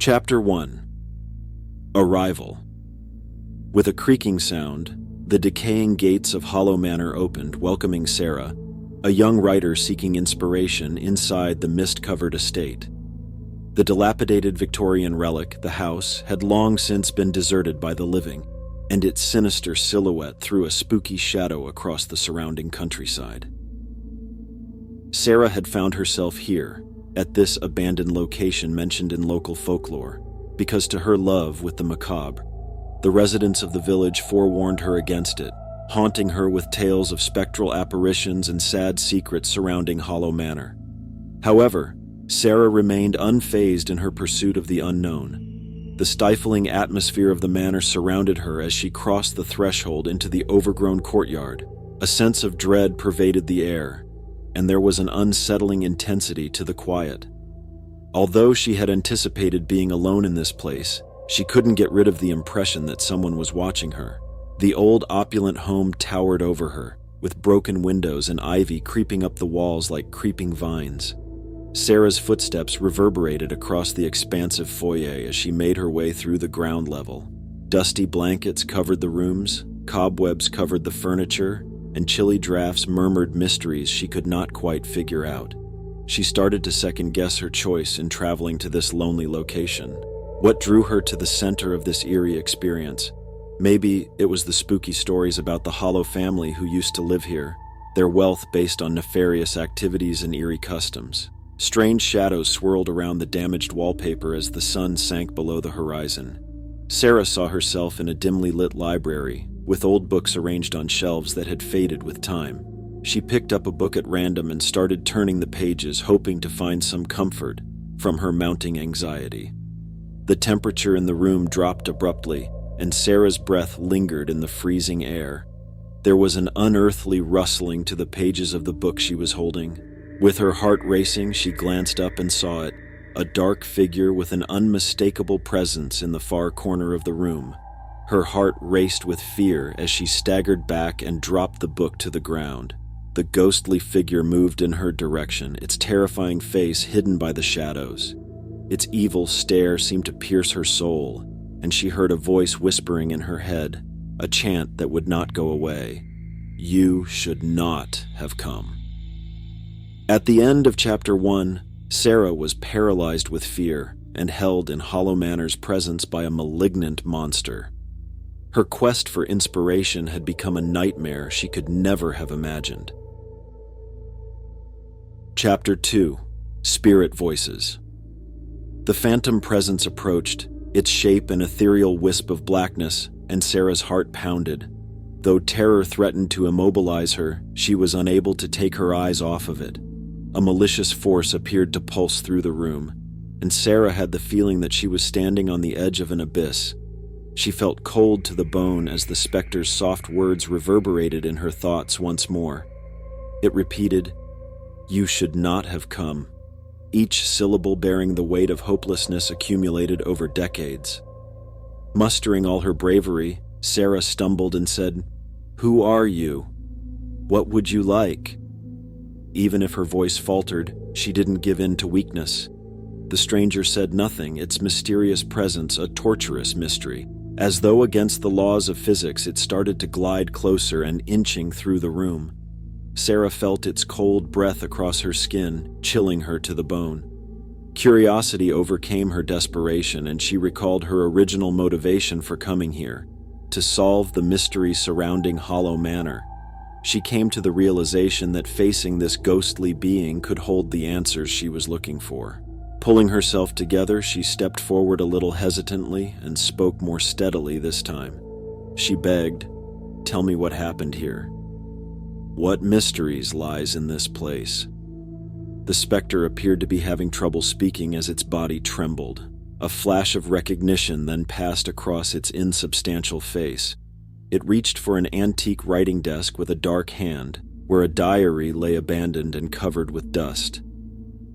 Chapter 1. Arrival. With a creaking sound, the decaying gates of Hollow Manor opened, welcoming Sarah, a young writer seeking inspiration inside the mist-covered estate. The dilapidated Victorian relic, the house, had long since been deserted by the living, and its sinister silhouette threw a spooky shadow across the surrounding countryside. Sarah had found herself here, at this abandoned location mentioned in local folklore, because to her love with the macabre, the residents of the village forewarned her against it, haunting her with tales of spectral apparitions and sad secrets surrounding Hollow Manor. However, Sarah remained unfazed in her pursuit of the unknown. The stifling atmosphere of the manor surrounded her as she crossed the threshold into the overgrown courtyard. A sense of dread pervaded the air, and there was an unsettling intensity to the quiet. Although she had anticipated being alone in this place, she couldn't get rid of the impression that someone was watching her. The old opulent home towered over her, with broken windows and ivy creeping up the walls like creeping vines. Sarah's footsteps reverberated across the expansive foyer as she made her way through the ground level. Dusty blankets covered the rooms, cobwebs covered the furniture, and chilly drafts murmured mysteries she could not quite figure out. She started to second-guess her choice in traveling to this lonely location. What drew her to the center of this eerie experience? Maybe it was the spooky stories about the Hollow family who used to live here, their wealth based on nefarious activities and eerie customs. Strange shadows swirled around the damaged wallpaper as the sun sank below the horizon. Sarah saw herself in a dimly lit library, with old books arranged on shelves that had faded with time. She picked up a book at random and started turning the pages, hoping to find some comfort from her mounting anxiety. The temperature in the room dropped abruptly, and Sarah's breath lingered in the freezing air. There was an unearthly rustling to the pages of the book she was holding. With her heart racing, she glanced up and saw it, a dark figure with an unmistakable presence in the far corner of the room. Her heart raced with fear as she staggered back and dropped the book to the ground. The ghostly figure moved in her direction, its terrifying face hidden by the shadows. Its evil stare seemed to pierce her soul, and she heard a voice whispering in her head, a chant that would not go away. "You should not have come." At the end of Chapter 1, Sarah was paralyzed with fear and held in Hollow Manor's presence by a malignant monster. Her quest for inspiration had become a nightmare she could never have imagined. Chapter 2. Spirit Voices. The phantom presence approached, its shape an ethereal wisp of blackness, and Sarah's heart pounded. Though terror threatened to immobilize her, she was unable to take her eyes off of it. A malicious force appeared to pulse through the room, and Sarah had the feeling that she was standing on the edge of an abyss. She felt cold to the bone as the specter's soft words reverberated in her thoughts once more. It repeated, "You should not have come," each syllable bearing the weight of hopelessness accumulated over decades. Mustering all her bravery, Sarah stumbled and said, "Who are you? What would you like?" Even if her voice faltered, she didn't give in to weakness. The stranger said nothing, its mysterious presence a torturous mystery. As though against the laws of physics, it started to glide closer and inching through the room. Sarah felt its cold breath across her skin, chilling her to the bone. Curiosity overcame her desperation, and she recalled her original motivation for coming here, to solve the mystery surrounding Hollow Manor. She came to the realization that facing this ghostly being could hold the answers she was looking for. Pulling herself together, she stepped forward a little hesitantly and spoke more steadily this time. She begged, "Tell me what happened here. What mysteries lies in this place?" The specter appeared to be having trouble speaking as its body trembled. A flash of recognition then passed across its insubstantial face. It reached for an antique writing desk with a dark hand, where a diary lay abandoned and covered with dust.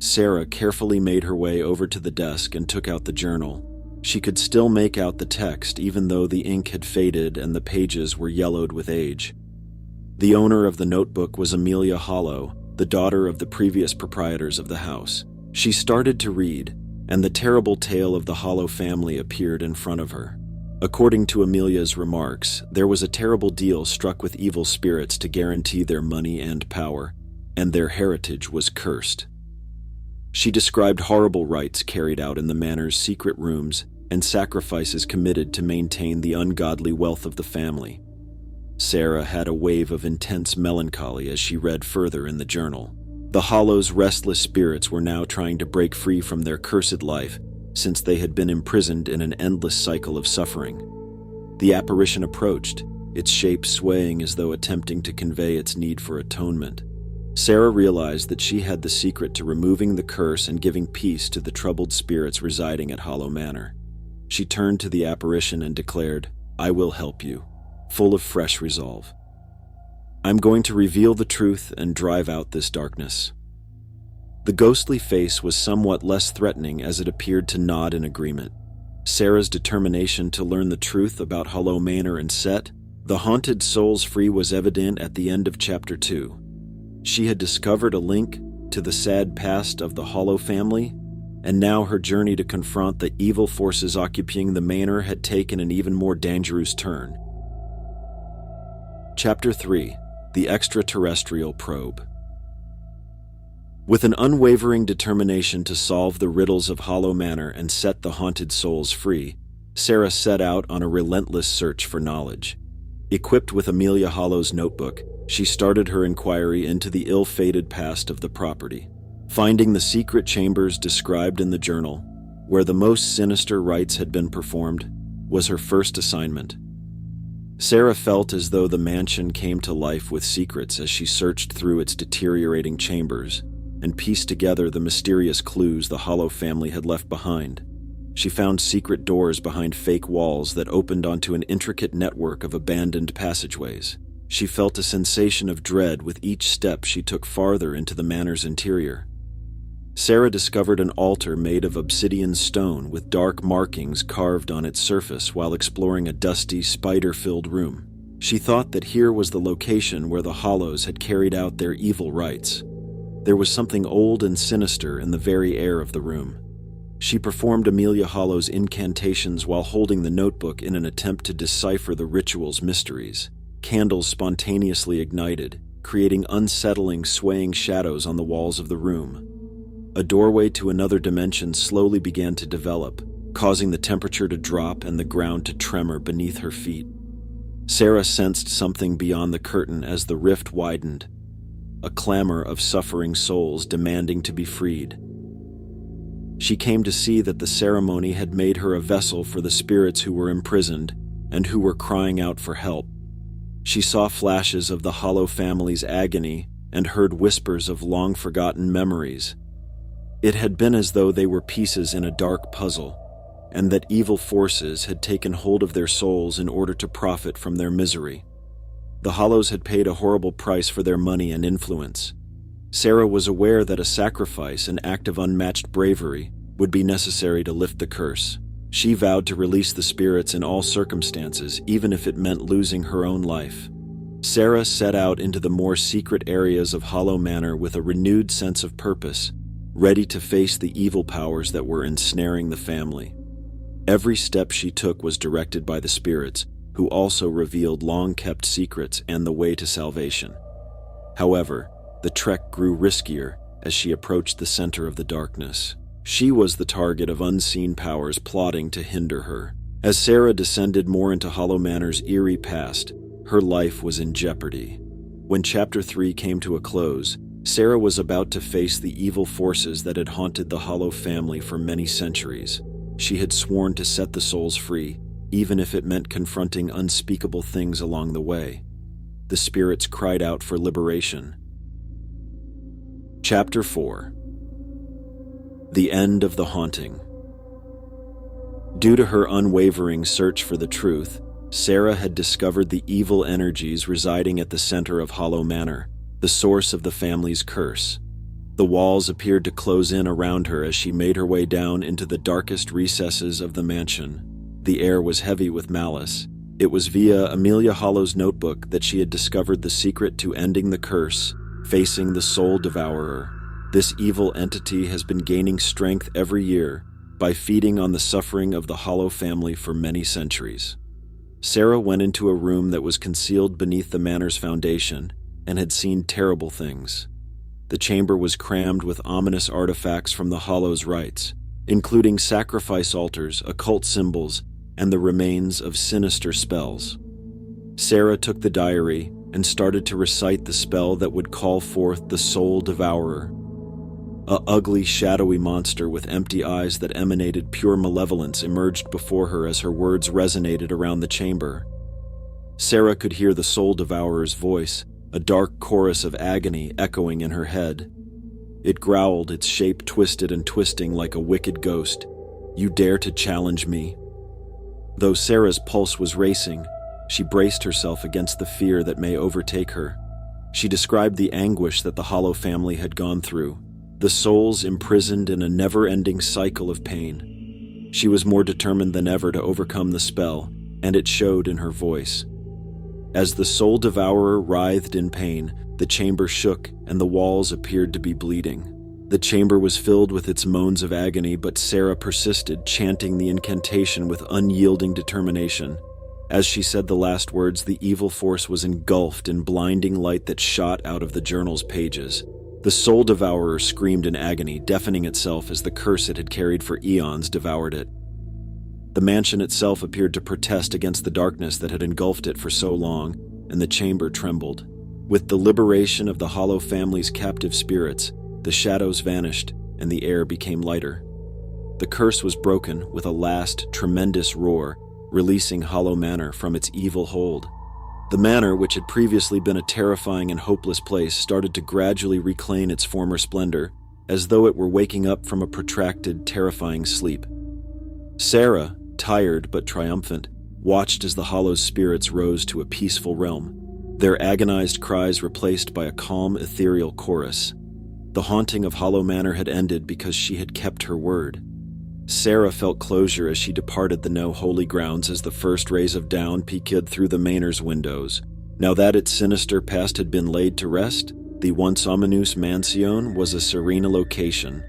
Sarah carefully made her way over to the desk and took out the journal. She could still make out the text even though the ink had faded and the pages were yellowed with age. The owner of the notebook was Amelia Hollow, the daughter of the previous proprietors of the house. She started to read, and the terrible tale of the Hollow family appeared in front of her. According to Amelia's remarks, there was a terrible deal struck with evil spirits to guarantee their money and power, and their heritage was cursed. She described horrible rites carried out in the manor's secret rooms and sacrifices committed to maintain the ungodly wealth of the family. Sarah had a wave of intense melancholy as she read further in the journal. The Hollow's restless spirits were now trying to break free from their cursed life, since they had been imprisoned in an endless cycle of suffering. The apparition approached, its shape swaying as though attempting to convey its need for atonement. Sarah realized that she had the secret to removing the curse and giving peace to the troubled spirits residing at Hollow Manor. She turned to the apparition and declared, "I will help you," full of fresh resolve. "I'm going to reveal the truth and drive out this darkness." The ghostly face was somewhat less threatening as it appeared to nod in agreement. Sarah's determination to learn the truth about Hollow Manor and set the haunted souls free was evident at the end of Chapter 2. She had discovered a link to the sad past of the Hollow family, and now her journey to confront the evil forces occupying the manor had taken an even more dangerous turn. Chapter 3: The Extraterrestrial Probe. With an unwavering determination to solve the riddles of Hollow Manor and set the haunted souls free, Sarah set out on a relentless search for knowledge. Equipped with Amelia Hollow's notebook, she started her inquiry into the ill-fated past of the property. Finding the secret chambers described in the journal, where the most sinister rites had been performed, was her first assignment. Sarah felt as though the mansion came to life with secrets as she searched through its deteriorating chambers and pieced together the mysterious clues the Hollow family had left behind. She found secret doors behind fake walls that opened onto an intricate network of abandoned passageways. She felt a sensation of dread with each step she took farther into the manor's interior. Sarah discovered an altar made of obsidian stone with dark markings carved on its surface while exploring a dusty, spider-filled room. She thought that here was the location where the Hollows had carried out their evil rites. There was something old and sinister in the very air of the room. She performed Amelia Hollow's incantations while holding the notebook in an attempt to decipher the ritual's mysteries. Candles spontaneously ignited, creating unsettling, swaying shadows on the walls of the room. A doorway to another dimension slowly began to develop, causing the temperature to drop and the ground to tremor beneath her feet. Sarah sensed something beyond the curtain as the rift widened, a clamor of suffering souls demanding to be freed. She came to see that the ceremony had made her a vessel for the spirits who were imprisoned and who were crying out for help. She saw flashes of the Hollow family's agony and heard whispers of long-forgotten memories. It had been as though they were pieces in a dark puzzle, and that evil forces had taken hold of their souls in order to profit from their misery. The Hollows had paid a horrible price for their money and influence. Sarah was aware that a sacrifice, an act of unmatched bravery, would be necessary to lift the curse. She vowed to release the spirits in all circumstances, even if it meant losing her own life. Sarah set out into the more secret areas of Hollow Manor with a renewed sense of purpose, ready to face the evil powers that were ensnaring the family. Every step she took was directed by the spirits, who also revealed long-kept secrets and the way to salvation. However, the trek grew riskier as she approached the center of the darkness. She was the target of unseen powers plotting to hinder her. As Sarah descended more into Hollow Manor's eerie past, her life was in jeopardy. When Chapter 3 came to a close, Sarah was about to face the evil forces that had haunted the Hollow family for many centuries. She had sworn to set the souls free, even if it meant confronting unspeakable things along the way. The spirits cried out for liberation. Chapter 4: The End of the Haunting. Due to her unwavering search for the truth, Sarah had discovered the evil energies residing at the center of Hollow Manor, the source of the family's curse. The walls appeared to close in around her as she made her way down into the darkest recesses of the mansion. The air was heavy with malice. It was via Amelia Hollow's notebook that she had discovered the secret to ending the curse, facing the Soul Devourer. This evil entity has been gaining strength every year, by feeding on the suffering of the Hollow family for many centuries. Sarah went into a room that was concealed beneath the manor's foundation and had seen terrible things. The chamber was crammed with ominous artifacts from the Hollow's rites, including sacrifice altars, occult symbols, and the remains of sinister spells. Sarah took the diary and started to recite the spell that would call forth the Soul Devourer, a ugly, shadowy monster with empty eyes that emanated pure malevolence emerged before her as her words resonated around the chamber. Sarah could hear the Soul Devourer's voice, a dark chorus of agony echoing in her head. It growled, its shape twisted and twisting like a wicked ghost. "You dare to challenge me?" Though Sarah's pulse was racing, she braced herself against the fear that may overtake her. She described the anguish that the Hollow family had gone through, the souls imprisoned in a never-ending cycle of pain. She was more determined than ever to overcome the spell, and it showed in her voice. As the Soul Devourer writhed in pain, the chamber shook and the walls appeared to be bleeding. The chamber was filled with its moans of agony, but Sarah persisted, chanting the incantation with unyielding determination. As she said the last words, the evil force was engulfed in blinding light that shot out of the journal's pages. The Soul Devourer screamed in agony, deafening itself as the curse it had carried for eons devoured it. The mansion itself appeared to protest against the darkness that had engulfed it for so long, and the chamber trembled. With the liberation of the Hollow family's captive spirits, the shadows vanished and the air became lighter. The curse was broken with a last, tremendous roar, releasing Hollow Manor from its evil hold. The manor, which had previously been a terrifying and hopeless place, started to gradually reclaim its former splendor, as though it were waking up from a protracted, terrifying sleep. Sarah, tired but triumphant, watched as the Hollow's spirits rose to a peaceful realm, their agonized cries replaced by a calm, ethereal chorus. The haunting of Hollow Manor had ended because she had kept her word. Sarah felt closure as she departed the no-holy grounds as the first rays of dawn peeked through the manor's windows. Now that its sinister past had been laid to rest, the once ominous mansion was a serene location.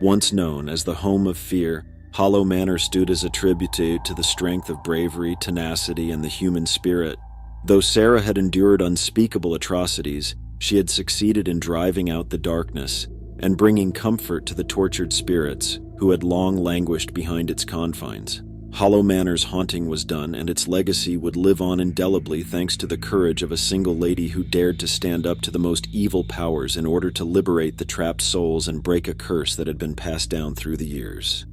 Once known as the home of fear, Hollow Manor stood as a tribute to the strength of bravery, tenacity, and the human spirit. Though Sarah had endured unspeakable atrocities, she had succeeded in driving out the darkness and bringing comfort to the tortured spirits who had long languished behind its confines. Hollow Manor's haunting was done, and its legacy would live on indelibly thanks to the courage of a single lady who dared to stand up to the most evil powers in order to liberate the trapped souls and break a curse that had been passed down through the years.